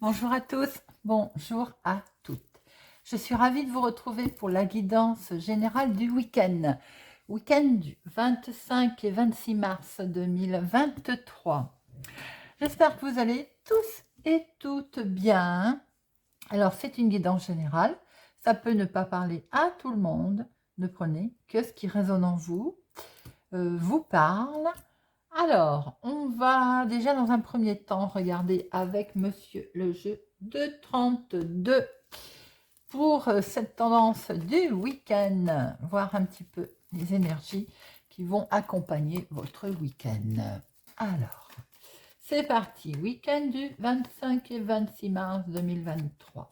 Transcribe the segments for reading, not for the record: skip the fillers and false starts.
Bonjour à tous, bonjour à toutes. Je suis ravie de vous retrouver pour la guidance générale du week-end. Week-end du 25 et 26 mars 2023. J'espère que vous allez tous et toutes bien. Alors, c'est une guidance générale. Ça peut ne pas parler à tout le monde. Ne prenez que ce qui résonne en vous, vous parle. Alors, on va déjà dans un premier temps regarder avec monsieur le jeu de 32 pour cette tendance du week-end, voir un petit peu les énergies qui vont accompagner votre week-end. Alors, c'est parti, week-end du 25 et 26 mars 2023.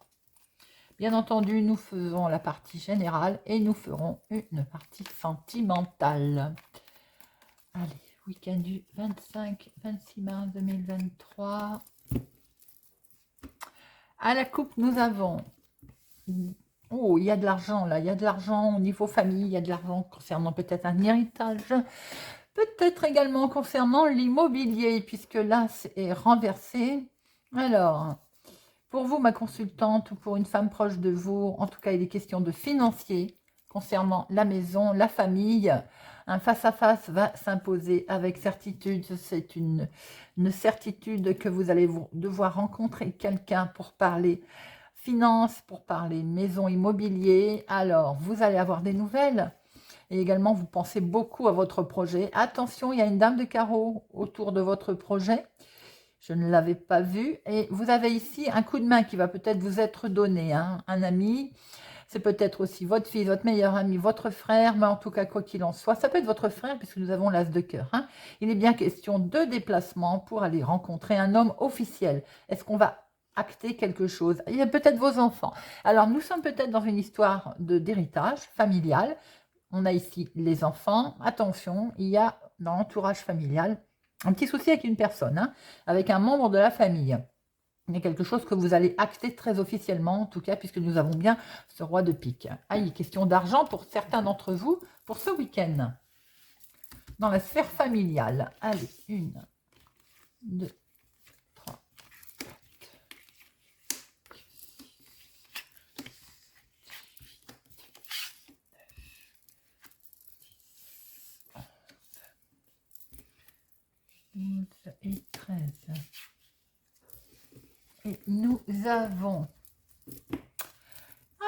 Bien entendu, nous faisons la partie générale et nous ferons une partie sentimentale. Allez. Week-end du 25-26 mars 2023. À la coupe, nous avons... Oh, il y a de l'argent là. Il y a de l'argent au niveau famille. Il y a de l'argent concernant peut-être un héritage. Peut-être également concernant l'immobilier, puisque là, c'est renversé. Alors, pour vous, ma consultante, ou pour une femme proche de vous, en tout cas, il est question de financier concernant la maison, la famille. Un face-à-face va s'imposer avec certitude. C'est une certitude que vous allez devoir rencontrer quelqu'un pour parler finance, pour parler maison, immobilier. Alors, vous allez avoir des nouvelles. Et également, vous pensez beaucoup à votre projet. Attention, il y a une dame de carreau autour de votre projet. Je ne l'avais pas vu. Et vous avez ici un coup de main qui va peut-être vous être donné. Hein, un ami, c'est peut-être aussi votre fils, votre meilleur ami, votre frère. Mais en tout cas, quoi qu'il en soit, ça peut être votre frère puisque nous avons l'as de cœur. Hein. Il est bien question de déplacement pour aller rencontrer un homme officiel. Est-ce qu'on va acter quelque chose? Il y a peut-être vos enfants. Alors, nous sommes peut-être dans une histoire d'héritage familial. On a ici les enfants. Attention, il y a dans l'entourage familial un petit souci avec une personne, hein, avec un membre de la famille. Il y a quelque chose que vous allez acter très officiellement, en tout cas, puisque nous avons bien ce roi de pique. Ah, il est question d'argent pour certains d'entre vous pour ce week-end. Dans la sphère familiale. Allez, 1, 2, 3, 12 et 13. Et nous avons...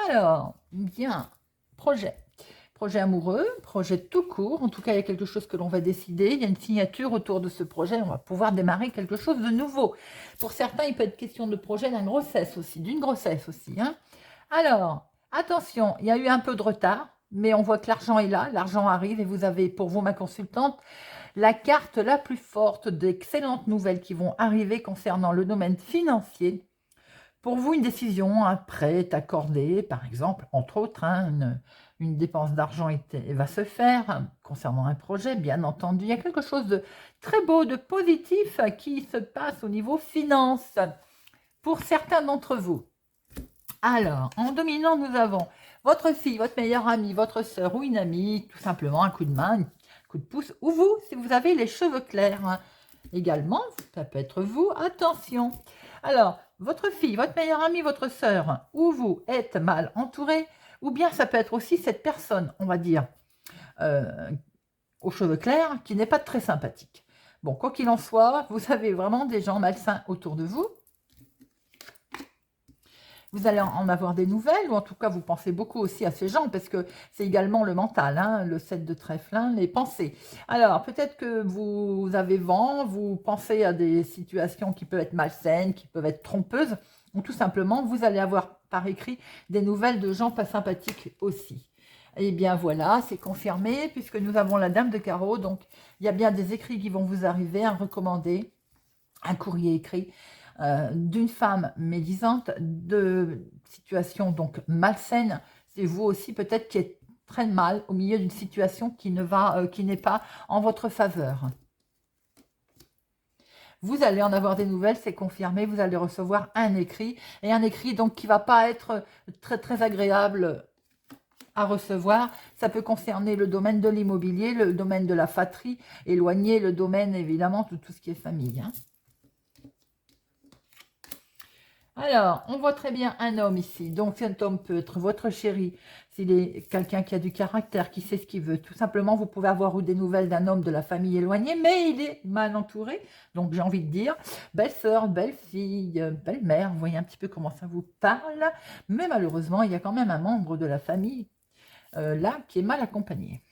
Alors, bien, projet. Projet amoureux, projet tout court. En tout cas, il y a quelque chose que l'on va décider. Il y a une signature autour de ce projet. On va pouvoir démarrer quelque chose de nouveau. Pour certains, il peut être question de projet d'une grossesse aussi. Hein. Alors, attention, il y a eu un peu de retard, mais on voit que l'argent est là. L'argent arrive et vous avez, pour vous, ma consultante, la carte la plus forte d'excellentes nouvelles qui vont arriver concernant le domaine financier. Pour vous, une décision, un prêt est accordé, par exemple, entre autres, hein, une dépense d'argent va se faire concernant un projet, bien entendu. Il y a quelque chose de très beau, de positif qui se passe au niveau finance pour certains d'entre vous. Alors, en dominant, nous avons votre fille, votre meilleure amie, votre sœur ou une amie, tout simplement un coup de main, un coup de pouce, ou vous, si vous avez les cheveux clairs. Hein. Également, ça peut être vous, attention. Alors, votre fille, votre meilleure amie, votre sœur, ou vous êtes mal entouré, ou bien ça peut être aussi cette personne, on va dire, aux cheveux clairs, qui n'est pas très sympathique. Bon, quoi qu'il en soit, vous avez vraiment des gens malsains autour de vous. Vous allez en avoir des nouvelles, ou en tout cas, vous pensez beaucoup aussi à ces gens, parce que c'est également le mental, hein, le 7 de trèfle, hein, les pensées. Alors, peut-être que vous avez vent, vous pensez à des situations qui peuvent être malsaines, qui peuvent être trompeuses, ou tout simplement, vous allez avoir par écrit des nouvelles de gens pas sympathiques aussi. Eh bien voilà, c'est confirmé, puisque nous avons la dame de carreau, donc il y a bien des écrits qui vont vous arriver, un recommandé, un courrier écrit, d'une femme médisante, de situation donc malsaine, c'est vous aussi peut-être qui êtes très mal au milieu d'une situation qui n'est pas en votre faveur. Vous allez en avoir des nouvelles, c'est confirmé, vous allez recevoir un écrit, et un écrit donc qui ne va pas être très très agréable à recevoir. Ça peut concerner le domaine de l'immobilier, le domaine de la fratrie, éloigner le domaine évidemment de tout ce qui est famille. Hein. Alors, on voit très bien un homme ici. Donc, cet homme peut être votre chéri, s'il est quelqu'un qui a du caractère, qui sait ce qu'il veut. Tout simplement, vous pouvez avoir eu des nouvelles d'un homme de la famille éloignée, mais il est mal entouré. Donc, j'ai envie de dire, belle-sœur, belle-fille, belle-mère, vous voyez un petit peu comment ça vous parle. Mais malheureusement, il y a quand même un membre de la famille, là, qui est mal accompagné.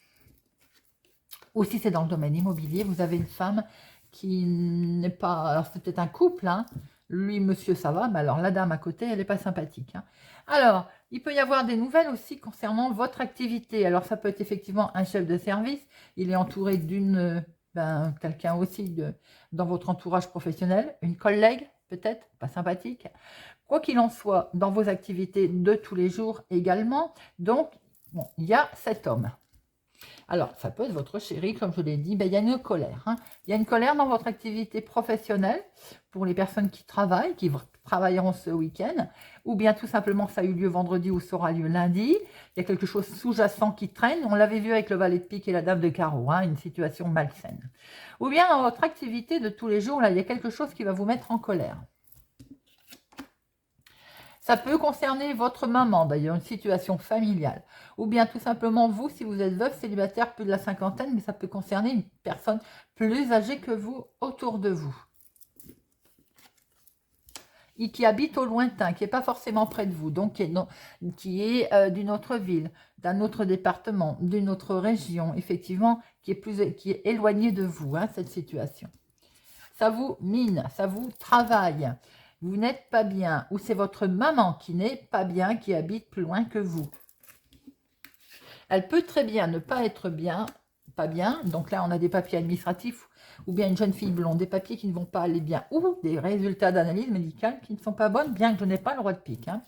Ou si c'est dans le domaine immobilier, vous avez une femme qui n'est pas... Alors, c'est peut-être un couple, hein. Lui, monsieur, ça va, mais alors la dame à côté, elle n'est pas sympathique, hein. Alors, il peut y avoir des nouvelles aussi concernant votre activité. Alors, ça peut être effectivement un chef de service. Il est entouré d'une... quelqu'un aussi dans votre entourage professionnel. Une collègue, peut-être, pas sympathique. Quoi qu'il en soit, dans vos activités de tous les jours également. Donc, bon, il y a cet homme. Alors, ça peut être votre chéri, comme je l'ai dit, il y a une colère, hein. Il y a une colère dans votre activité professionnelle pour les personnes qui travaillent, qui travailleront ce week-end, ou bien tout simplement ça a eu lieu vendredi ou ça aura lieu lundi. Il y a quelque chose sous-jacent qui traîne. On l'avait vu avec le valet de pique et la dame de carreau, hein, une situation malsaine. Ou bien dans votre activité de tous les jours, là, il y a quelque chose qui va vous mettre en colère. Ça peut concerner votre maman, d'ailleurs, une situation familiale. Ou bien tout simplement vous, si vous êtes veuve, célibataire, plus de la cinquantaine, mais ça peut concerner une personne plus âgée que vous autour de vous. Et qui habite au lointain, qui n'est pas forcément près de vous, donc qui est d'une autre ville, d'un autre département, d'une autre région, effectivement, qui est éloigné de vous, hein, cette situation. Ça vous mine, ça vous travaille. Vous n'êtes pas bien, ou c'est votre maman qui n'est pas bien, qui habite plus loin que vous. Elle peut très bien ne pas être bien, pas bien, donc là on a des papiers administratifs, ou bien une jeune fille blonde, des papiers qui ne vont pas aller bien, ou des résultats d'analyse médicale qui ne sont pas bonnes, bien que je n'ai pas le roi de pique, hein.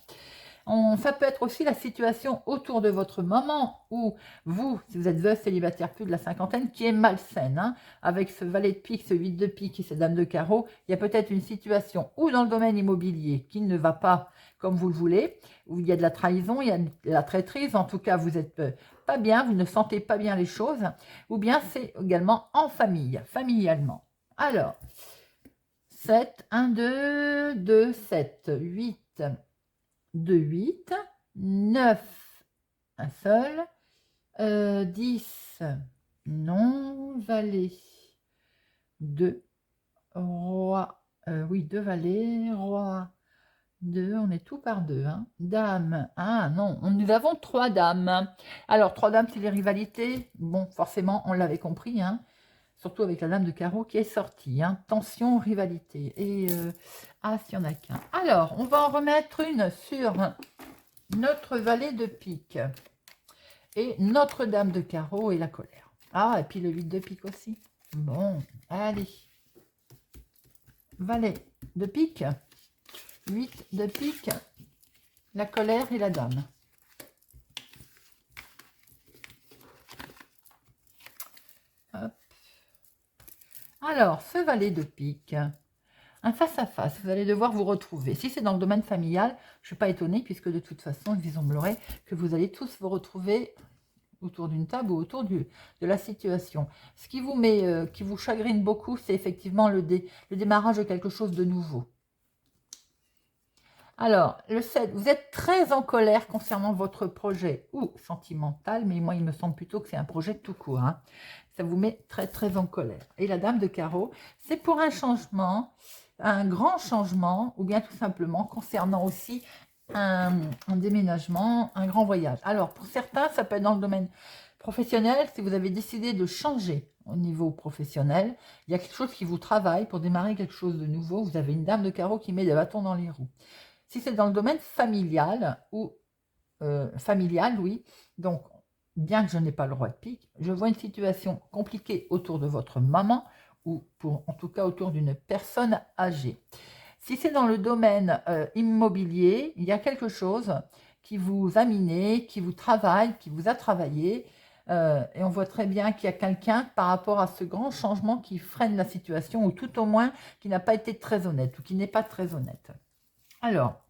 Ça peut être aussi la situation autour de votre maman ou vous, si vous êtes veuve, célibataire, plus de la cinquantaine, qui est malsaine, hein, avec ce valet de pique, ce 8 de pique et ce dame de carreau. Il y a peut-être une situation ou dans le domaine immobilier qui ne va pas comme vous le voulez, où il y a de la trahison, il y a de la traîtrise, en tout cas vous n'êtes pas bien, vous ne sentez pas bien les choses, ou bien c'est également en famille, familialement. Alors, 7, 1, 2, 2, 7, 8, 2, 8, 9, un seul, 10, non, valet, 2, roi, oui, 2 valets, roi, 2, on est tout par 2, hein. Dame, ah non, nous avons 3 dames. Alors, 3 dames, c'est les rivalités, bon, forcément, on l'avait compris, hein. Surtout avec la dame de carreau qui est sortie, hein. Tension, rivalité, et s'il n'y en a qu'un. Alors, on va en remettre une sur notre valet de pique et notre dame de carreau et la colère. Ah, et puis le 8 de pique aussi. Bon, allez. Valet de pique, 8 de pique, la colère et la dame. Hop. Alors, ce valet de pique, un face-à-face, vous allez devoir vous retrouver. Si c'est dans le domaine familial, je ne suis pas étonnée, puisque de toute façon, il semblerait que vous allez tous vous retrouver autour d'une table ou autour de la situation. Ce qui vous qui vous chagrine beaucoup, c'est effectivement le démarrage de quelque chose de nouveau. Alors, le 7, vous êtes très en colère concernant votre projet ou sentimental, mais moi, il me semble plutôt que c'est un projet tout court, hein. Ça vous met très, très en colère. Et la dame de carreau, c'est pour un changement, un grand changement, ou bien tout simplement concernant aussi un déménagement, un grand voyage. Alors, pour certains, ça peut être dans le domaine professionnel, si vous avez décidé de changer au niveau professionnel, il y a quelque chose qui vous travaille pour démarrer quelque chose de nouveau. Vous avez une dame de carreau qui met des bâtons dans les roues. Si c'est dans le domaine familial, ou familial, oui, donc bien que je n'ai pas le roi de pique, je vois une situation compliquée autour de votre maman, ou en tout cas autour d'une personne âgée. Si c'est dans le domaine immobilier, il y a quelque chose qui vous a miné, qui vous travaille, qui vous a travaillé, et on voit très bien qu'il y a quelqu'un par rapport à ce grand changement qui freine la situation, ou tout au moins qui n'a pas été très honnête, ou qui n'est pas très honnête. Alors,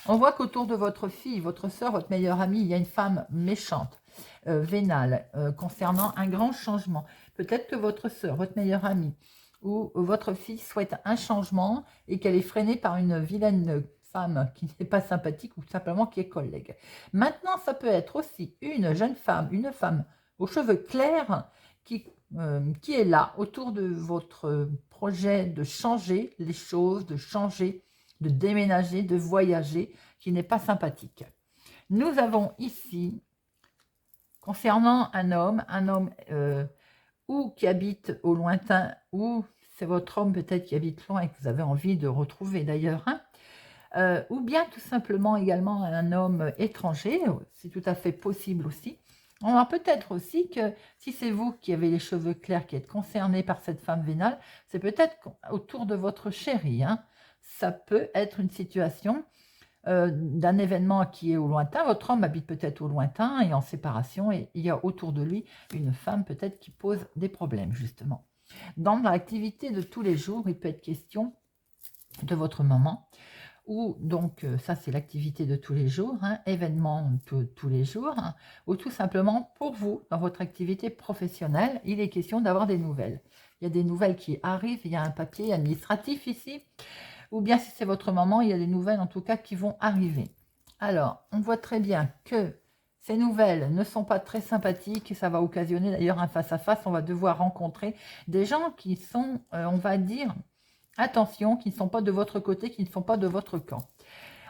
on voit qu'autour de votre fille, votre soeur, votre meilleure amie, il y a une femme méchante, vénale, concernant un grand changement. Peut-être que votre soeur, votre meilleure amie, ou votre fille souhaite un changement et qu'elle est freinée par une vilaine femme qui n'est pas sympathique ou simplement qui est collègue. Maintenant, ça peut être aussi une jeune femme, une femme aux cheveux clairs qui est là autour de votre projet de changer les choses, de changer, de déménager, de voyager, qui n'est pas sympathique. Nous avons ici, concernant un homme ou qui habite au lointain, ou c'est votre homme peut-être qui habite loin et que vous avez envie de retrouver d'ailleurs, hein, ou bien tout simplement également un homme étranger, c'est tout à fait possible aussi. On a peut-être aussi que si c'est vous qui avez les cheveux clairs, qui êtes concerné par cette femme vénale, c'est peut-être autour de votre chéri. Hein. Ça peut être une situation d'un événement qui est au lointain. Votre homme habite peut-être au lointain et en séparation et il y a autour de lui une femme peut-être qui pose des problèmes justement. Dans l'activité de tous les jours, il peut être question de votre maman ou donc ça c'est l'activité de tous les jours, hein, événement de tous les jours, hein, ou tout simplement pour vous, dans votre activité professionnelle, il est question d'avoir des nouvelles. Il y a des nouvelles qui arrivent, il y a un papier administratif ici, ou bien si c'est votre maman, il y a des nouvelles en tout cas qui vont arriver. Alors, on voit très bien que ces nouvelles ne sont pas très sympathiques et ça va occasionner d'ailleurs un face-à-face, on va devoir rencontrer des gens qui sont, on va dire, attention, qui ne sont pas de votre côté, qui ne sont pas de votre camp.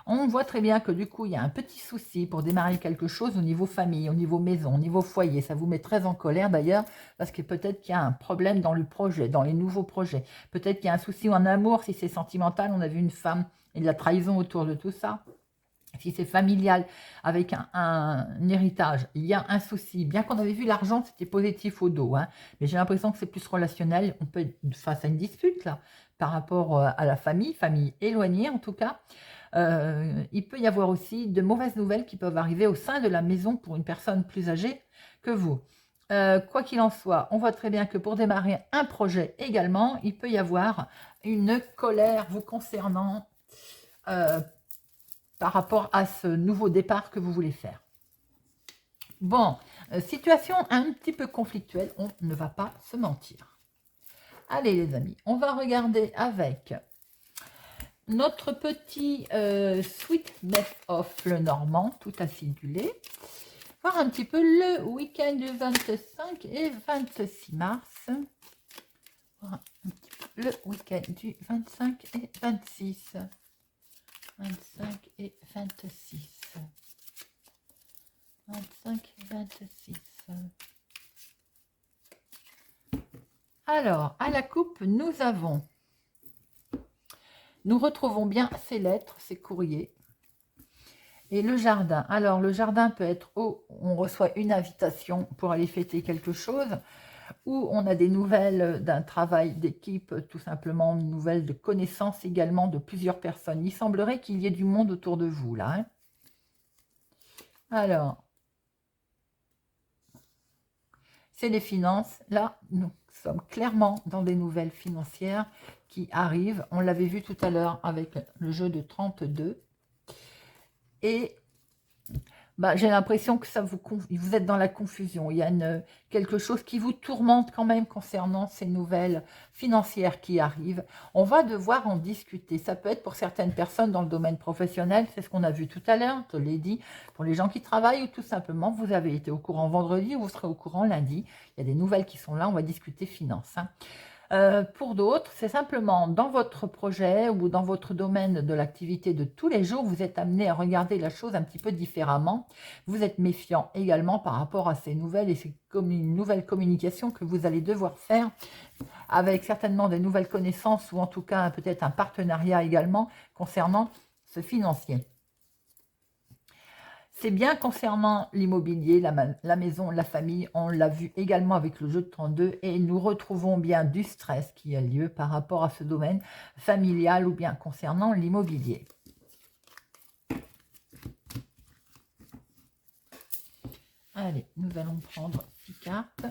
On voit très bien que du coup, il y a un petit souci pour démarrer quelque chose au niveau famille, au niveau maison, au niveau foyer. Ça vous met très en colère d'ailleurs, parce que peut-être qu'il y a un problème dans le projet, dans les nouveaux projets. Peut-être qu'il y a un souci en amour, si c'est sentimental, on a vu une femme et de la trahison autour de tout ça. Si c'est familial, avec un héritage, il y a un souci. Bien qu'on avait vu l'argent, c'était positif au dos. Hein, mais j'ai l'impression que c'est plus relationnel. On peut être face à une dispute, là, par rapport à la famille éloignée en tout cas. Il peut y avoir aussi de mauvaises nouvelles qui peuvent arriver au sein de la maison pour une personne plus âgée que vous. Quoi qu'il en soit, on voit très bien que pour démarrer un projet également, il peut y avoir une colère vous concernant par rapport à ce nouveau départ que vous voulez faire. Bon, situation un petit peu conflictuelle, on ne va pas se mentir. Allez les amis, on va regarder avec notre petit Sweet Best of le Normand, tout acidulé. Voir un petit peu le week-end du 25 et 26 mars. Voir un petit peu le week-end du 25 et 26. 25 et 26. 25 et 26. Alors, à la coupe, nous retrouvons bien ces lettres, ces courriers. Et le jardin. Alors, le jardin peut être où on reçoit une invitation pour aller fêter quelque chose, ou on a des nouvelles d'un travail d'équipe, tout simplement, une nouvelle de connaissance également de plusieurs personnes. Il semblerait qu'il y ait du monde autour de vous, là. Hein. Alors, c'est les finances. Là, nous sommes clairement dans des nouvelles financières qui arrivent. On l'avait vu tout à l'heure avec le jeu de 32. Et bah, j'ai l'impression que ça vous êtes dans la confusion. Il y a quelque chose qui vous tourmente quand même concernant ces nouvelles financières qui arrivent. On va devoir en discuter. Ça peut être pour certaines personnes dans le domaine professionnel, c'est ce qu'on a vu tout à l'heure, je l'ai dit, pour les gens qui travaillent ou tout simplement, vous avez été au courant vendredi ou vous serez au courant lundi. Il y a des nouvelles qui sont là, on va discuter finances. Hein. Pour d'autres, c'est simplement dans votre projet ou dans votre domaine de l'activité de tous les jours, vous êtes amené à regarder la chose un petit peu différemment. Vous êtes méfiant également par rapport à ces nouvelles et ces nouvelles communications que vous allez devoir faire avec certainement des nouvelles connaissances ou en tout cas peut-être un partenariat également concernant ce financier. C'est bien concernant l'immobilier, la maison, la famille, on l'a vu également avec le jeu de 32 et nous retrouvons bien du stress qui a lieu par rapport à ce domaine familial ou bien concernant l'immobilier. Allez, nous allons prendre 6 cartes.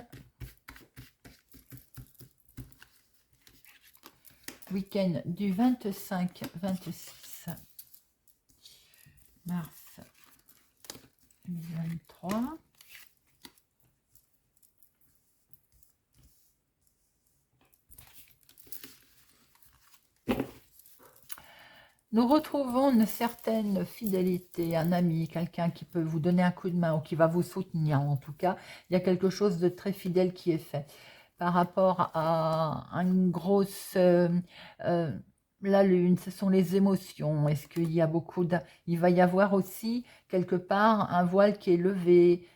Week-end du 25-26 mars. 2023. Nous retrouvons une certaine fidélité, un ami, quelqu'un qui peut vous donner un coup de main ou qui va vous soutenir. En tout cas, il y a quelque chose de très fidèle qui est fait. Par rapport à une grosse... euh, la lune, ce sont les émotions. Est-ce qu'il y a beaucoup de... Il va y avoir aussi, quelque part, un voile qui est levé,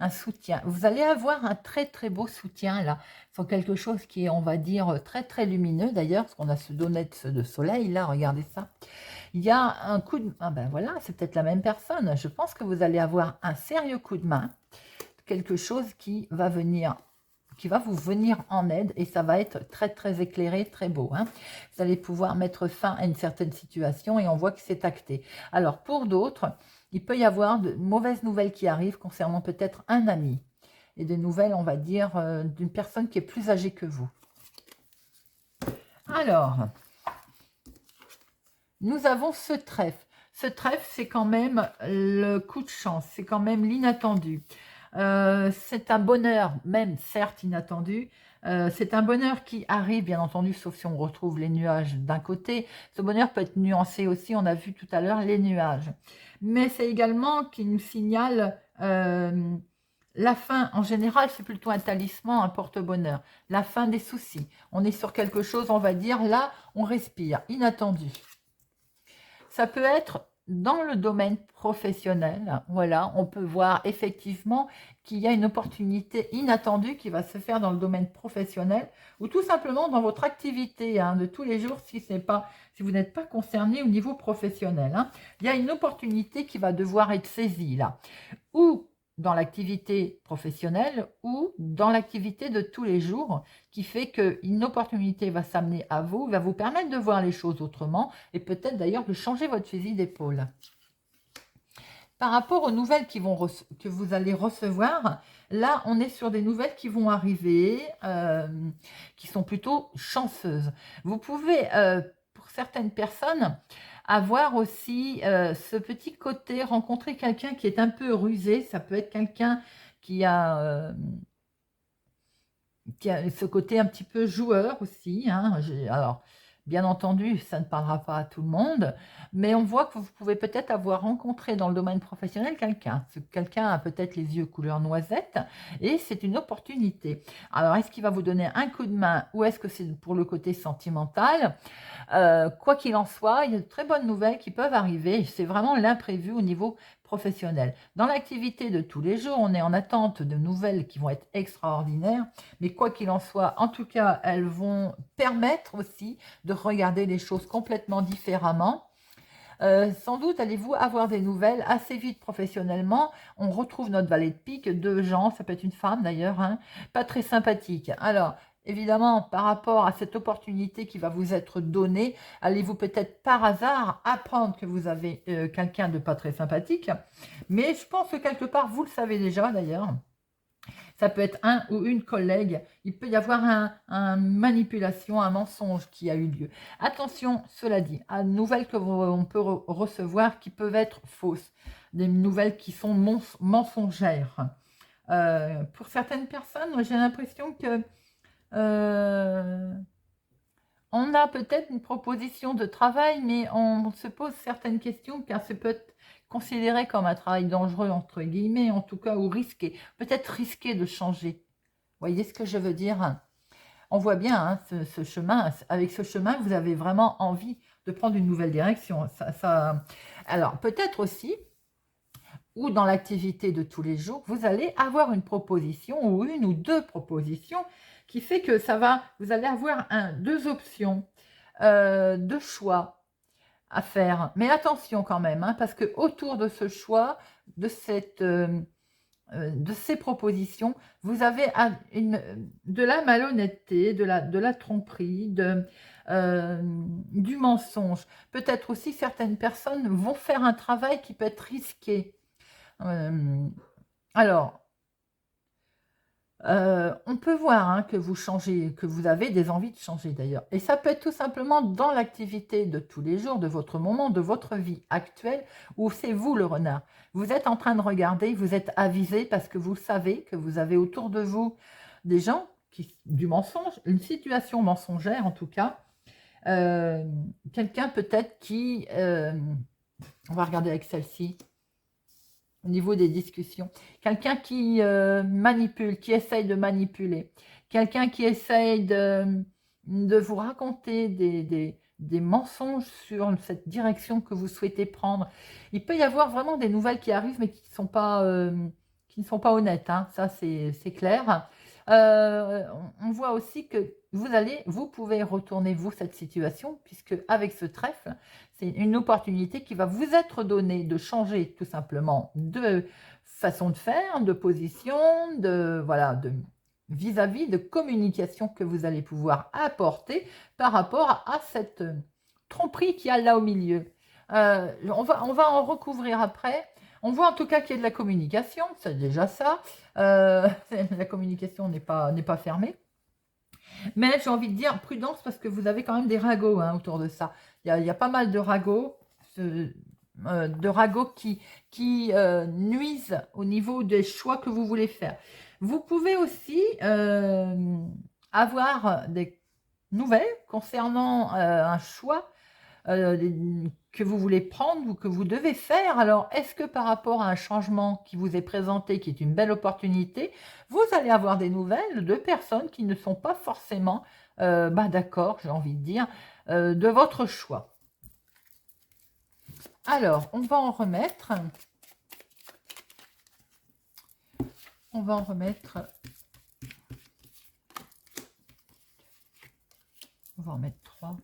un soutien. Vous allez avoir un très, très beau soutien, là. Sur quelque chose qui est, on va dire, très, très lumineux, d'ailleurs, parce qu'on a ce donnet de soleil, là, regardez ça. Il y a un coup de... Ah ben voilà, c'est peut-être la même personne. Je pense que vous allez avoir un sérieux coup de main, quelque chose qui va venir, qui va vous venir en aide, et ça va être très très éclairé, très beau, hein. Vous allez pouvoir mettre fin à une certaine situation et on voit que c'est acté. Alors pour d'autres, il peut y avoir de mauvaises nouvelles qui arrivent concernant peut-être un ami, et des nouvelles, on va dire, d'une personne qui est plus âgée que vous. Alors, nous avons ce trèfle. Ce trèfle, c'est quand même le coup de chance, c'est quand même l'inattendu. C'est un bonheur, même certes inattendu. C'est un bonheur qui arrive, bien entendu, sauf si on retrouve les nuages d'un côté. Ce bonheur peut être nuancé aussi, on a vu tout à l'heure les nuages. Mais c'est également qui nous signale la fin. En général, c'est plutôt un talisman, un porte-bonheur. La fin des soucis. On est sur quelque chose, on va dire, là, on respire, inattendu. Ça peut être dans le domaine professionnel. Voilà, on peut voir effectivement qu'il y a une opportunité inattendue qui va se faire dans le domaine professionnel ou tout simplement dans votre activité, hein, de tous les jours si vous n'êtes pas concerné au niveau professionnel, hein. Il y a une opportunité qui va devoir être saisie là. Ou dans l'activité professionnelle ou dans l'activité de tous les jours, qui fait qu'une opportunité va s'amener à vous, va vous permettre de voir les choses autrement et peut-être d'ailleurs de changer votre fusil d'épaule. Par rapport aux nouvelles que vous allez recevoir, là, on est sur des nouvelles qui vont arriver, qui sont plutôt chanceuses. Vous pouvez, pour certaines personnes, avoir aussi ce petit côté, rencontrer quelqu'un qui est un peu rusé. Ça peut être quelqu'un qui a ce côté un petit peu joueur aussi, hein. Alors, bien entendu, ça ne parlera pas à tout le monde, mais on voit que vous pouvez peut-être avoir rencontré dans le domaine professionnel quelqu'un. Ce quelqu'un a peut-être les yeux couleur noisette et c'est une opportunité. Alors, est-ce qu'il va vous donner un coup de main ou est-ce que c'est pour le côté sentimental? Quoi qu'il en soit, il y a de très bonnes nouvelles qui peuvent arriver. C'est vraiment l'imprévu au niveau professionnel. Dans l'activité de tous les jours, on est en attente de nouvelles qui vont être extraordinaires, mais quoi qu'il en soit, en tout cas, elles vont permettre aussi de regarder les choses complètement différemment. Sans doute allez-vous avoir des nouvelles assez vite professionnellement. On retrouve notre valet de pique, deux gens, ça peut être une femme d'ailleurs, hein, pas très sympathique. Alors, évidemment, par rapport à cette opportunité qui va vous être donnée, allez-vous peut-être par hasard apprendre que vous avez quelqu'un de pas très sympathique. Mais je pense que quelque part, vous le savez déjà d'ailleurs. Ça peut être un ou une collègue. Il peut y avoir une manipulation, un mensonge qui a eu lieu. Attention, cela dit, à de nouvelles que on peut recevoir qui peuvent être fausses. Des nouvelles qui sont mensongères. Pour certaines personnes, j'ai l'impression que on a peut-être une proposition de travail, mais on se pose certaines questions car ça peut être considéré comme un travail dangereux, entre guillemets, en tout cas, ou risqué. Peut-être risqué de changer. Vous voyez ce que je veux dire? On voit bien hein, ce chemin. Avec ce chemin, vous avez vraiment envie de prendre une nouvelle direction. Alors, peut-être aussi, ou dans l'activité de tous les jours, vous allez avoir une proposition ou une ou deux propositions qui fait que vous allez avoir deux options de choix à faire. Mais attention quand même, hein, parce que autour de ce choix, de ces propositions, vous avez de la malhonnêteté, de la tromperie, du mensonge. Peut-être aussi certaines personnes vont faire un travail qui peut être risqué. Alors, on peut voir hein, que vous changez, que vous avez des envies de changer d'ailleurs. Et ça peut être tout simplement dans l'activité de tous les jours, de votre moment, de votre vie actuelle, où c'est vous le renard. Vous êtes en train de regarder, vous êtes avisé parce que vous savez que vous avez autour de vous des gens du mensonge, une situation mensongère en tout cas, Euh, Quelqu'un peut-être qui... on va regarder avec celle-ci, au niveau des discussions. Quelqu'un qui manipule, qui essaye de manipuler. Quelqu'un qui essaye de vous raconter des mensonges sur cette direction que vous souhaitez prendre. Il peut y avoir vraiment des nouvelles qui arrivent, mais qui ne sont pas honnêtes, hein. Ça, c'est clair. On voit aussi que vous pouvez retourner, vous, cette situation, puisque avec ce trèfle, c'est une opportunité qui va vous être donnée de changer tout simplement de façon de faire, de position, voilà, de vis-à-vis de communication que vous allez pouvoir apporter par rapport à cette tromperie qu'il y a là au milieu. On va en recouvrir après. On voit en tout cas qu'il y a de la communication, c'est déjà ça. La communication n'est pas fermée. Mais j'ai envie de dire prudence parce que vous avez quand même des ragots, hein, autour de ça. Il y a pas mal de ragots qui nuisent au niveau des choix que vous voulez faire. Vous pouvez aussi avoir des nouvelles concernant un choix que vous voulez prendre ou que vous devez faire. Alors, est-ce que par rapport à un changement qui vous est présenté, qui est une belle opportunité, vous allez avoir des nouvelles de personnes qui ne sont pas forcément d'accord, j'ai envie de dire, de votre choix. Alors, on va en remettre. On va en remettre. On va en mettre 3.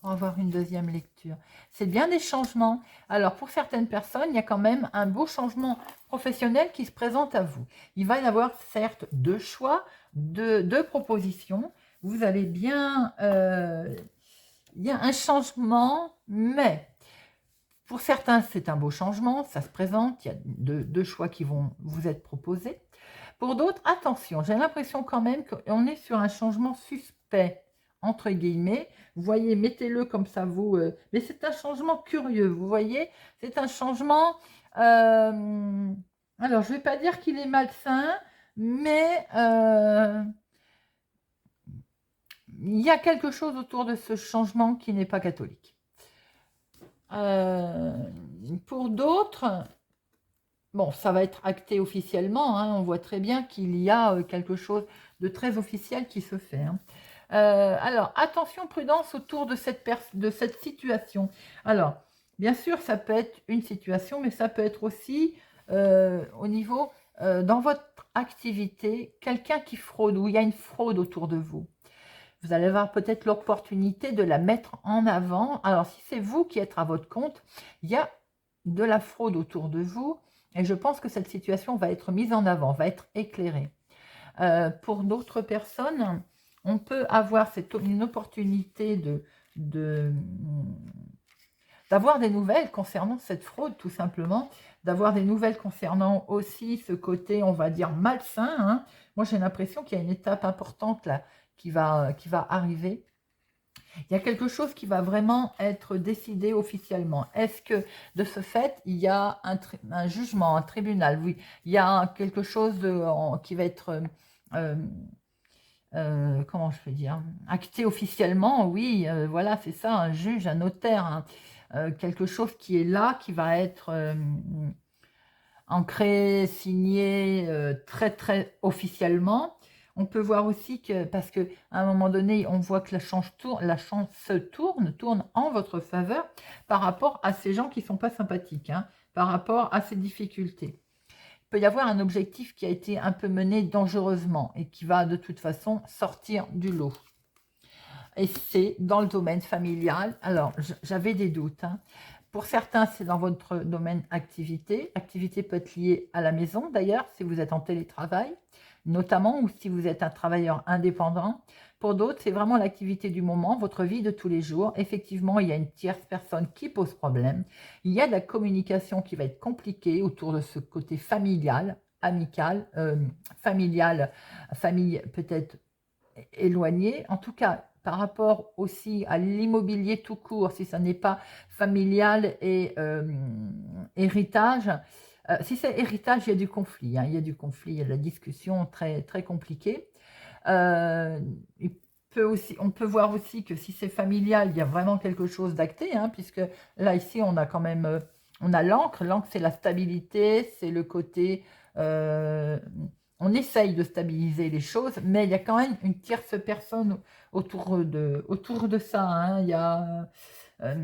Pour avoir une deuxième lecture. C'est bien des changements. Alors, pour certaines personnes, il y a quand même un beau changement professionnel qui se présente à vous. Il va y avoir certes 2 choix, 2 propositions. Vous allez bien... il y a un changement, mais pour certains, c'est un beau changement. Ça se présente. Il y a 2 choix qui vont vous être proposés. Pour d'autres, attention, j'ai l'impression quand même qu'on est sur un changement suspect, entre guillemets. Vous voyez, mettez-le comme ça, vous. Mais c'est un changement curieux, vous voyez. C'est un changement... alors, je ne vais pas dire qu'il est malsain, mais il y a quelque chose autour de ce changement qui n'est pas catholique. Pour d'autres... Bon, ça va être acté officiellement, hein, on voit très bien qu'il y a quelque chose de très officiel qui se fait, hein. Alors, attention, prudence autour de cette situation. Alors, bien sûr, ça peut être une situation, mais ça peut être aussi au niveau, dans votre activité, quelqu'un qui fraude, ou il y a une fraude autour de vous. Vous allez avoir peut-être l'opportunité de la mettre en avant. Alors, si c'est vous qui êtes à votre compte, il y a de la fraude autour de vous. Et je pense que cette situation va être mise en avant, va être éclairée. Pour d'autres personnes, on peut avoir une opportunité d'avoir des nouvelles concernant cette fraude, tout simplement, d'avoir des nouvelles concernant aussi ce côté, on va dire, malsain, hein. Moi, j'ai l'impression qu'il y a une étape importante là qui va arriver. Il y a quelque chose qui va vraiment être décidé officiellement. Est-ce que de ce fait, il y a un jugement, un tribunal? Oui, il y a quelque chose qui va être, comment je peux dire, acté officiellement. Oui, voilà, c'est ça, un juge, un notaire, hein. Quelque chose qui est là, qui va être ancré, signé très très officiellement. On peut voir aussi que, parce qu'à un moment donné, on voit que la chance tourne en votre faveur par rapport à ces gens qui ne sont pas sympathiques, hein, par rapport à ces difficultés. Il peut y avoir un objectif qui a été un peu mené dangereusement et qui va de toute façon sortir du lot. Et c'est dans le domaine familial. Alors, j'avais des doutes, hein. Pour certains, c'est dans votre domaine activité. Activité peut être liée à la maison, d'ailleurs, si vous êtes en télétravail, notamment, ou si vous êtes un travailleur indépendant. Pour d'autres, c'est vraiment l'activité du moment, votre vie de tous les jours. Effectivement, il y a une tierce personne qui pose problème. Il y a de la communication qui va être compliquée autour de ce côté familial, amical, familial, famille peut-être éloignée. En tout cas, par rapport aussi à l'immobilier tout court, si ça n'est pas familial et héritage. Si c'est héritage, il y a du conflit, hein, il y a du conflit, il y a de la discussion très, très compliquée. Il on peut voir aussi que si c'est familial, il y a vraiment quelque chose d'acté, hein, puisque là, ici, on a quand même, on a l'encre. L'encre, c'est la stabilité, c'est le côté, euh, on essaye de stabiliser les choses, mais il y a quand même une tierce personne autour de ça, hein. Euh,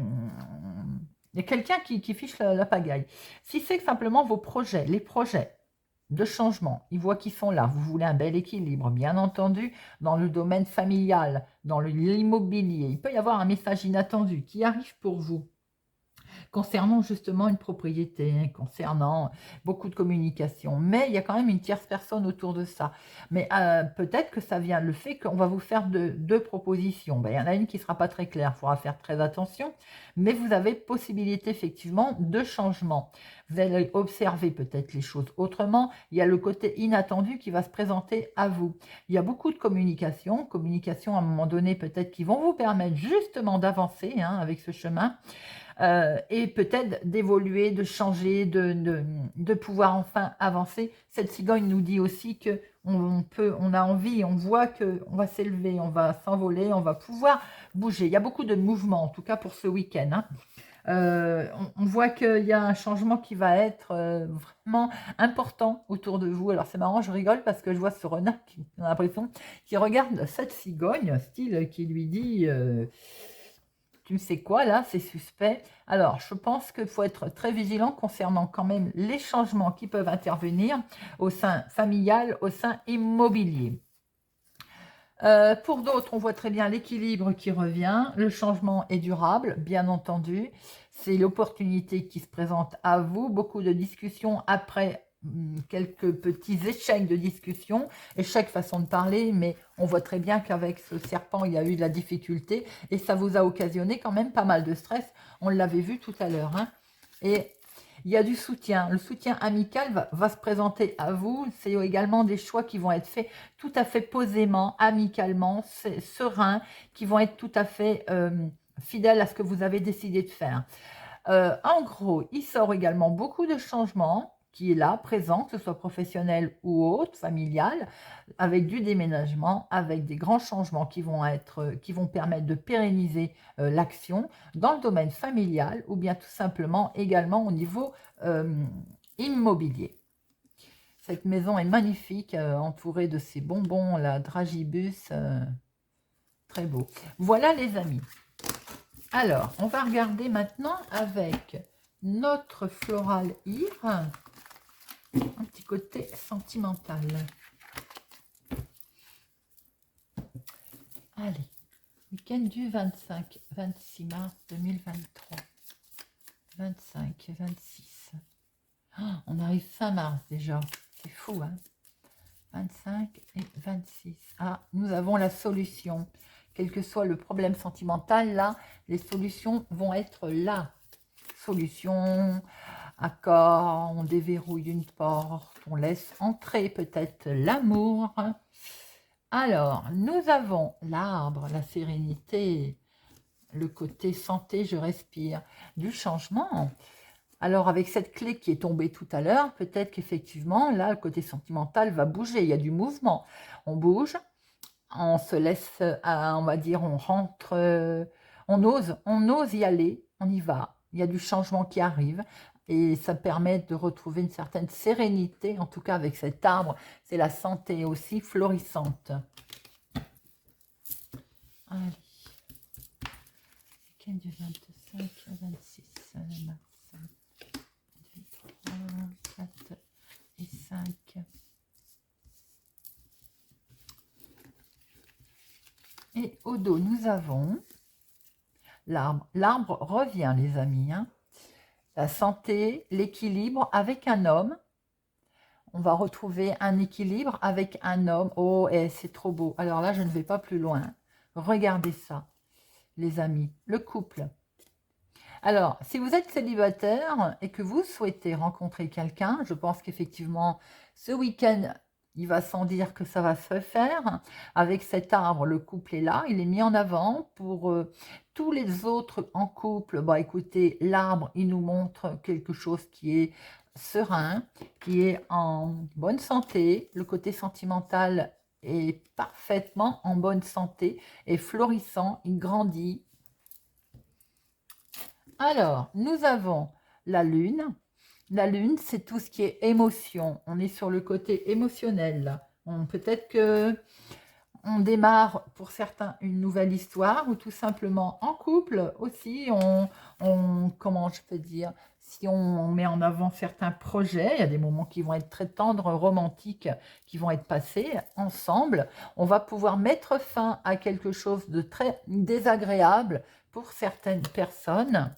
il y a quelqu'un qui fiche la pagaille. Si c'est simplement vos projets, les projets de changement, ils voient qu'ils sont là. Vous voulez un bel équilibre, bien entendu, dans le domaine familial, dans l'immobilier. Il peut y avoir un message inattendu qui arrive pour vous concernant justement une propriété, hein, concernant beaucoup de communication. Mais il y a quand même une tierce personne autour de ça. Mais peut-être que ça vient le fait qu'on va vous faire deux propositions. Ben, il y en a une qui ne sera pas très claire, il faudra faire très attention. Mais vous avez possibilité effectivement de changement. Vous allez observer peut-être les choses autrement. Il y a le côté inattendu qui va se présenter à vous. Il y a beaucoup de communication à un moment donné peut-être qui vont vous permettre justement d'avancer, hein, avec ce chemin. Et peut-être d'évoluer, de changer, de pouvoir enfin avancer. Cette cigogne nous dit aussi que on a envie, on voit qu'on va s'élever, on va s'envoler, on va pouvoir bouger. Il y a beaucoup de mouvements, en tout cas pour ce week-end, hein. On voit qu'il y a un changement qui va être vraiment important autour de vous. Alors c'est marrant, je rigole parce que je vois ce renard qui a l'impression qu'il regarde cette cigogne, style qui lui dit tu sais quoi là, c'est suspect. Alors je pense qu'il faut être très vigilant concernant quand même les changements qui peuvent intervenir au sein familial, au sein immobilier. Pour d'autres, on voit très bien l'équilibre qui revient. Le changement est durable, bien entendu. C'est l'opportunité qui se présente à vous. Beaucoup de discussions après quelques petits échecs de discussion, échecs façon de parler, mais on voit très bien qu'avec ce serpent, il y a eu de la difficulté et ça vous a occasionné quand même pas mal de stress. On l'avait vu tout à l'heure, hein. Et il y a du soutien. Le soutien amical va se présenter à vous. C'est également des choix qui vont être faits tout à fait posément, amicalement, sereins, qui vont être tout à fait fidèles à ce que vous avez décidé de faire. En gros, il sort également beaucoup de changements qui est là, présent, que ce soit professionnel ou autre, familial, avec du déménagement, avec des grands changements qui vont permettre de pérenniser l'action dans le domaine familial ou bien tout simplement également au niveau immobilier. Cette maison est magnifique, entourée de ces bonbons, la dragibus, très beau. Voilà les amis. Alors, on va regarder maintenant avec notre floral ivre, un petit côté sentimental. Allez, week-end du 25-26 mars 2023. 25-26. Oh, on arrive fin mars déjà. C'est fou, hein? 25 et 26. Ah, nous avons la solution. Quel que soit le problème sentimental, là, les solutions vont être là. Solution, accord, on déverrouille une porte, on laisse entrer peut-être l'amour. Alors, nous avons l'arbre, la sérénité, le côté santé, je respire, du changement. Alors, avec cette clé qui est tombée tout à l'heure, peut-être qu'effectivement, là, le côté sentimental va bouger. Il y a du mouvement. On bouge, on se laisse, on va dire, on rentre, on ose y aller, on y va. Il y a du changement qui arrive et ça permet de retrouver une certaine sérénité, en tout cas avec cet arbre. C'est la santé aussi florissante. Allez. Week-end du 25 au 26 mars. 2, 3, 4 et 5. Et au dos, nous avons l'arbre. L'arbre revient, les amis, hein. La santé, l'équilibre avec un homme. On va retrouver un équilibre avec un homme. Oh, et c'est trop beau. Alors là, je ne vais pas plus loin. Regardez ça, les amis. Le couple. Alors, si vous êtes célibataire et que vous souhaitez rencontrer quelqu'un, je pense qu'effectivement, ce week-end, il va sans dire que ça va se faire. Avec cet arbre, le couple est là, il est mis en avant. Pour tous les autres en couple, bah écoutez, l'arbre, il nous montre quelque chose qui est serein, qui est en bonne santé. Le côté sentimental est parfaitement en bonne santé et florissant, il grandit. Alors, nous avons la lune. La lune, c'est tout ce qui est émotion. On est sur le côté émotionnel, là. Peut-être que on démarre pour certains une nouvelle histoire ou tout simplement en couple aussi. Comment je peux dire, si on met en avant certains projets, il y a des moments qui vont être très tendres, romantiques, qui vont être passés ensemble. On va pouvoir mettre fin à quelque chose de très désagréable pour certaines personnes.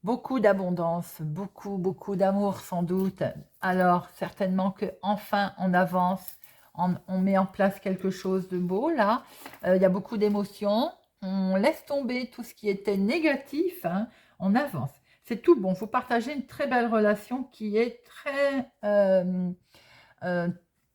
Beaucoup d'abondance, beaucoup d'amour sans doute. Alors certainement que enfin on avance, on met en place quelque chose de beau là. Il y a beaucoup d'émotions. On laisse tomber tout ce qui était négatif, hein. On avance. C'est tout bon. Vous partagez une très belle relation qui est euh,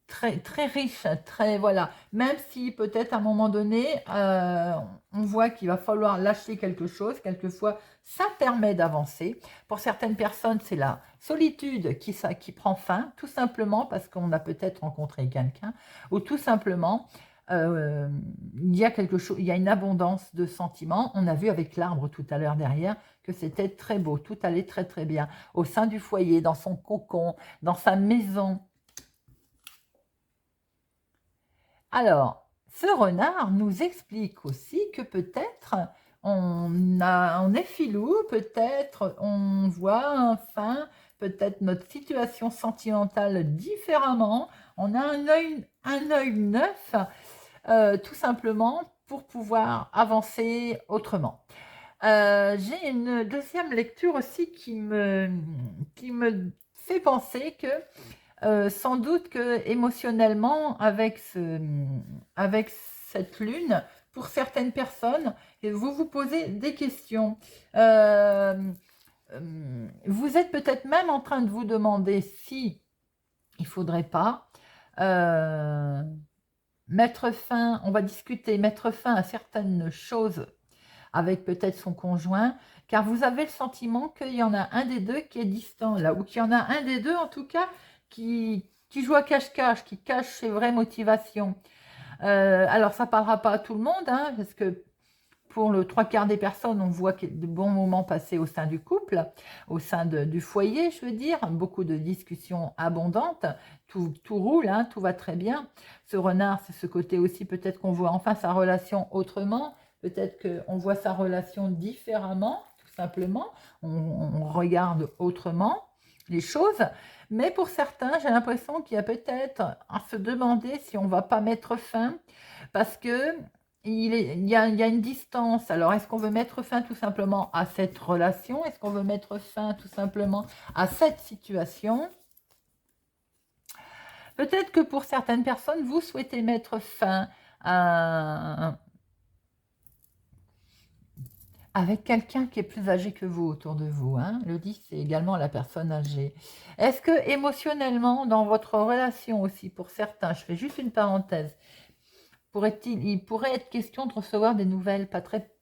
très riche, très voilà. Même si peut-être à un moment donné, on voit qu'il va falloir lâcher quelque chose, quelquefois ça permet d'avancer. Pour certaines personnes, c'est la solitude qui prend fin, tout simplement parce qu'on a peut-être rencontré quelqu'un, ou tout simplement il y a quelque chose, il y a une abondance de sentiments. On a vu avec l'arbre tout à l'heure derrière que c'était très beau, tout allait très bien au sein du foyer, dans son cocon, dans sa maison. Alors, ce renard nous explique aussi que peut-être on est filou, peut-être on voit enfin peut-être notre situation sentimentale différemment. On a un œil neuf, tout simplement pour pouvoir avancer autrement. J'ai une deuxième lecture aussi qui me fait penser que sans doute que émotionnellement, avec cette lune, pour certaines personnes, vous vous posez des questions. Vous êtes peut-être même en train de vous demander si il ne faudrait pas euh, mettre fin, on va discuter, mettre fin à certaines choses avec peut-être son conjoint, car vous avez le sentiment qu'il y en a un des deux qui est distant là, ou qu'il y en a un des deux en tout cas qui joue à cache-cache, qui cache ses vraies motivations. Alors ça ne parlera pas à tout le monde, hein, parce que pour le trois quarts des personnes, on voit de bons moments passés au sein du couple, au sein du foyer, je veux dire, beaucoup de discussions abondantes, tout roule, hein, tout va très bien. Ce renard, c'est ce côté aussi, peut-être qu'on voit enfin sa relation autrement, peut-être qu'on voit sa relation différemment, tout simplement, on regarde autrement les choses, mais pour certains, j'ai l'impression qu'il y a peut-être à se demander si on ne va pas mettre fin, parce que il y a une distance. Alors, est-ce qu'on veut mettre fin tout simplement à cette relation? Est-ce qu'on veut mettre fin tout simplement à cette situation? Peut-être que pour certaines personnes, vous souhaitez mettre fin avec quelqu'un qui est plus âgé que vous autour de vous, hein. Le 10, c'est également la personne âgée. Est-ce que émotionnellement, dans votre relation aussi, pour certains, je fais juste une parenthèse, il pourrait être question de recevoir des nouvelles pas très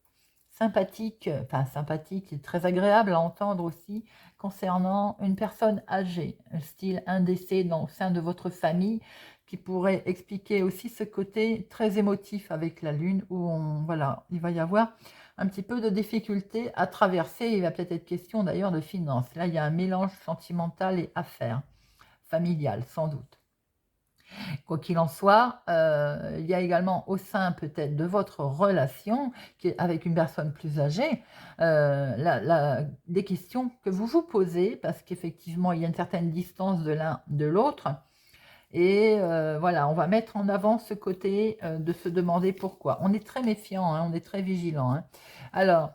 sympathiques, enfin sympathiques et très agréables à entendre aussi, concernant une personne âgée, style un décès au sein de votre famille, qui pourrait expliquer aussi ce côté très émotif avec la lune, où voilà, il va y avoir un petit peu de difficulté à traverser. Il va peut-être être question d'ailleurs de finances. Là, il y a un mélange sentimental et affaires, familial sans doute. Quoi qu'il en soit, il y a également au sein peut-être de votre relation avec une personne plus âgée, des questions que vous vous posez parce qu'effectivement, il y a une certaine distance de l'un de l'autre. Et voilà, on va mettre en avant ce côté de se demander pourquoi. On est très méfiant, hein, on est très vigilant, hein. Alors,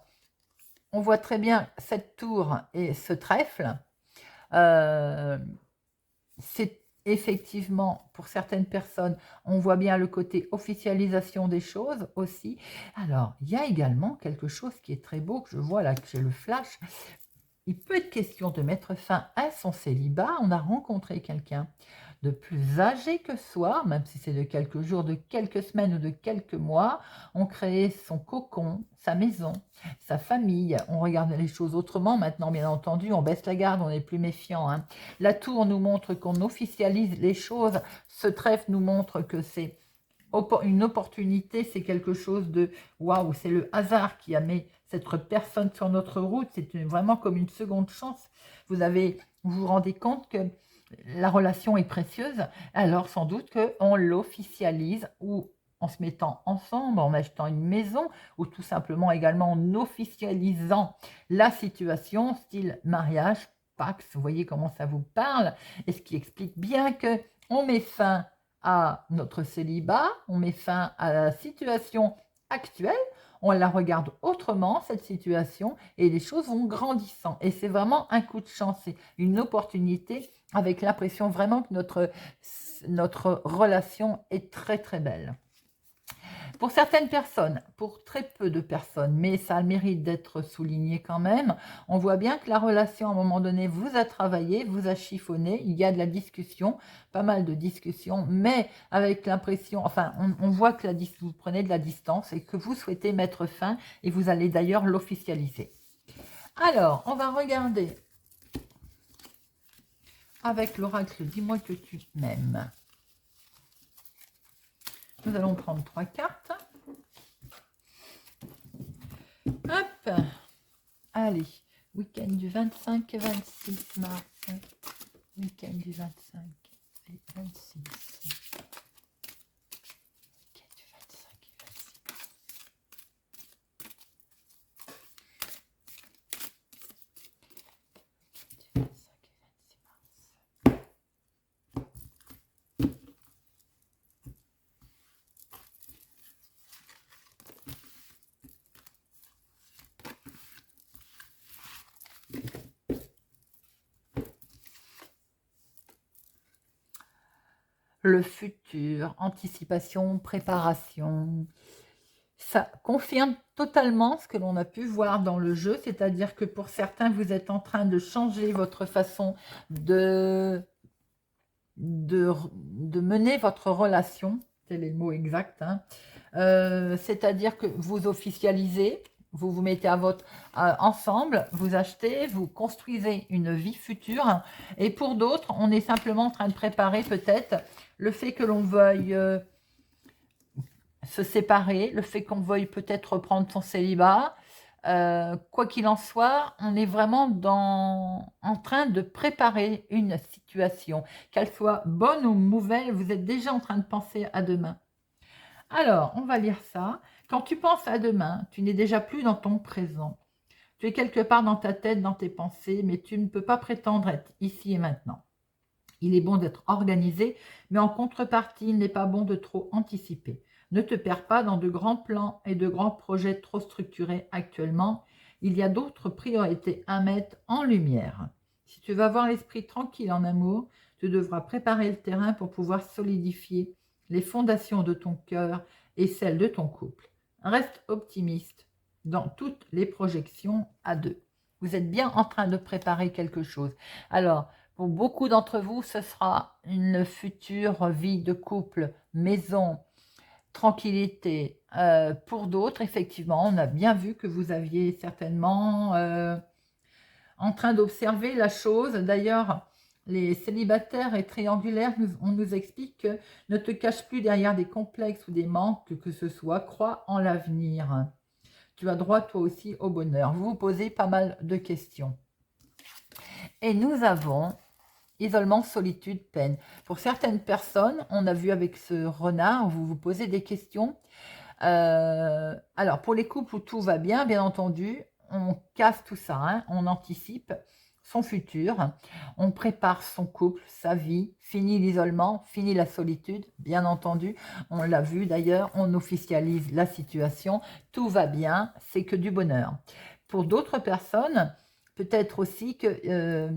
on voit très bien cette tour et ce trèfle. C'est effectivement, pour certaines personnes, on voit bien le côté officialisation des choses aussi. Alors, il y a également quelque chose qui est très beau, que je vois là, que j'ai le flash. Il peut être question de mettre fin à son célibat. On a rencontré quelqu'un de plus âgés que soi, même si c'est de quelques jours, de quelques semaines ou de quelques mois, ont créé son cocon, sa maison, sa famille. On regarde les choses autrement maintenant, bien entendu, on baisse la garde, on est plus méfiant, hein. La tour nous montre qu'on officialise les choses, ce trèfle nous montre que c'est une opportunité, c'est quelque chose de waouh, c'est le hasard qui a mis cette personne sur notre route, c'est vraiment comme une seconde chance. Vous vous rendez compte que la relation est précieuse, alors sans doute qu'on l'officialise ou en se mettant ensemble, en achetant une maison ou tout simplement également en officialisant la situation, style mariage, Pax, vous voyez comment ça vous parle, et ce qui explique bien que on met fin à notre célibat, on met fin à la situation actuelle, on la regarde autrement, cette situation, et les choses vont grandissant. Et c'est vraiment un coup de chance, c'est une opportunité avec l'impression vraiment que notre relation est très très belle. Pour certaines personnes, pour très peu de personnes, mais ça a le mérite d'être souligné quand même, on voit bien que la relation à un moment donné vous a travaillé, vous a chiffonné, il y a de la discussion, pas mal de discussions, mais avec l'impression, enfin on voit que vous prenez de la distance et que vous souhaitez mettre fin et vous allez d'ailleurs l'officialiser. Alors, on va regarder avec l'oracle, dis-moi que tu m'aimes. Nous allons prendre 3 cartes. Hop. Allez, week-end du 25 et 26 mars. Week-end du 25 et 26. Week-end du 25 et 26 mars. Week-end du 25 et 26 mars. Le futur, anticipation, préparation. Ça confirme totalement ce que l'on a pu voir dans le jeu, c'est-à-dire que pour certains, vous êtes en train de changer votre façon de mener votre relation, c'est les mots exacts, hein. C'est-à-dire que vous officialisez, vous vous mettez ensemble, vous achetez, vous construisez une vie future, et pour d'autres, on est simplement en train de préparer peut-être le fait que l'on veuille se séparer, le fait qu'on veuille peut-être reprendre son célibat. Quoi qu'il en soit, on est vraiment en train de préparer une situation. Qu'elle soit bonne ou mauvaise, vous êtes déjà en train de penser à demain. Alors, on va lire ça. Quand tu penses à demain, tu n'es déjà plus dans ton présent. Tu es quelque part dans ta tête, dans tes pensées, mais tu ne peux pas prétendre être ici et maintenant. Il est bon d'être organisé, mais en contrepartie, il n'est pas bon de trop anticiper. Ne te perds pas dans de grands plans et de grands projets trop structurés actuellement. Il y a d'autres priorités à mettre en lumière. Si tu veux avoir l'esprit tranquille en amour, tu devras préparer le terrain pour pouvoir solidifier les fondations de ton cœur et celles de ton couple. Reste optimiste dans toutes les projections à deux. Vous êtes bien en train de préparer quelque chose. Alors, pour beaucoup d'entre vous, ce sera une future vie de couple, maison, tranquillité. Pour d'autres, effectivement, on a bien vu que vous aviez certainement en train d'observer la chose. D'ailleurs, les célibataires et triangulaires, on nous explique que ne te cache plus derrière des complexes ou des manques, que ce soit, crois en l'avenir. Tu as droit toi aussi au bonheur. Vous vous posez pas mal de questions. Et nous avons isolement, solitude, peine. Pour certaines personnes, on a vu avec ce renard, vous vous posez des questions. Alors, pour les couples où tout va bien, bien entendu, on casse tout ça, hein, on anticipe son futur, on prépare son couple, sa vie, fini l'isolement, fini la solitude, bien entendu, on l'a vu d'ailleurs, on officialise la situation, tout va bien, c'est que du bonheur. Pour d'autres personnes, peut-être aussi que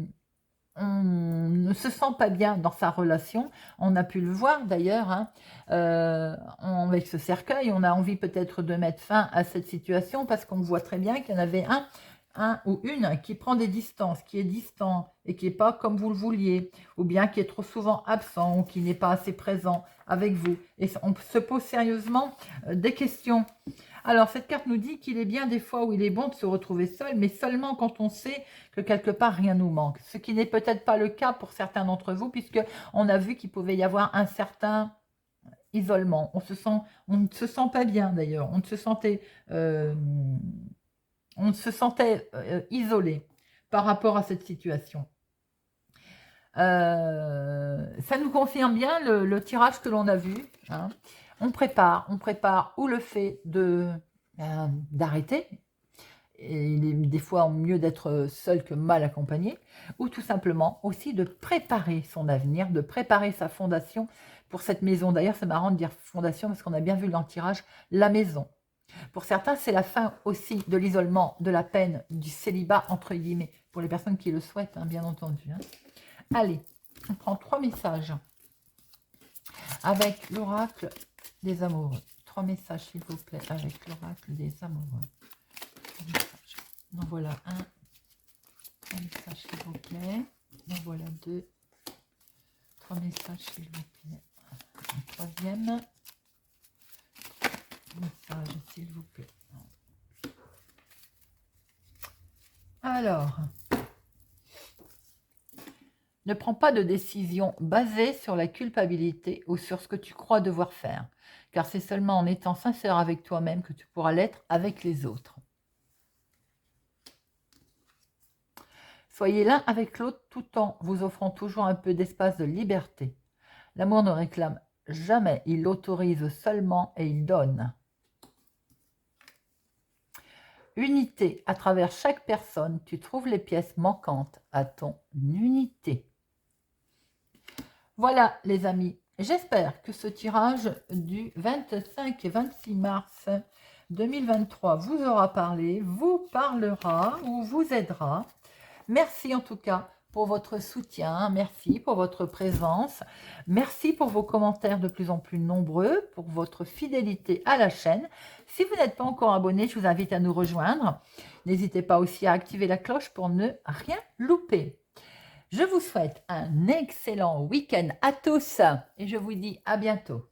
on ne se sent pas bien dans sa relation, on a pu le voir d'ailleurs, hein, avec ce cercueil, on a envie peut-être de mettre fin à cette situation parce qu'on voit très bien qu'il y en avait un un ou une qui prend des distances, qui est distant et qui n'est pas comme vous le vouliez, ou bien qui est trop souvent absent ou qui n'est pas assez présent avec vous. Et on se pose sérieusement des questions. Alors, cette carte nous dit qu'il est bien des fois où il est bon de se retrouver seul, mais seulement quand on sait que quelque part rien nous manque. Ce qui n'est peut-être pas le cas pour certains d'entre vous, puisque on a vu qu'il pouvait y avoir un certain isolement. On ne se sent pas bien d'ailleurs. On se sentait isolé par rapport à cette situation. Ça nous confirme bien le tirage que l'on a vu. Hein. On prépare ou le fait d'arrêter. Il est des fois mieux d'être seul que mal accompagné, ou tout simplement aussi de préparer son avenir, de préparer sa fondation pour cette maison. D'ailleurs, c'est marrant de dire fondation parce qu'on a bien vu dans le tirage la maison. Pour certains, c'est la fin aussi de l'isolement, de la peine, du célibat, entre guillemets, pour les personnes qui le souhaitent, hein, bien entendu. Hein. Allez, on prend 3 messages avec l'oracle des amoureux. 3 messages, s'il vous plaît, avec l'oracle des amoureux. En voilà un. 3 messages, s'il vous plaît. En voilà 2. 3 messages, s'il vous plaît. Un troisième. Message, s'il vous plaît. Alors, ne prends pas de décision basée sur la culpabilité ou sur ce que tu crois devoir faire, car c'est seulement en étant sincère avec toi-même que tu pourras l'être avec les autres. Soyez l'un avec l'autre tout en vous offrant toujours un peu d'espace de liberté. L'amour ne réclame jamais, il autorise seulement et il donne. Unité, à travers chaque personne, tu trouves les pièces manquantes à ton unité. Voilà les amis, j'espère que ce tirage du 25 et 26 mars 2023 vous aura parlé, vous parlera ou vous aidera. Merci en tout cas pour votre soutien, merci pour votre présence, merci pour vos commentaires de plus en plus nombreux, pour votre fidélité à la chaîne. Si vous n'êtes pas encore abonné, je vous invite à nous rejoindre. N'hésitez pas aussi à activer la cloche pour ne rien louper. Je vous souhaite un excellent week-end à tous et je vous dis à bientôt.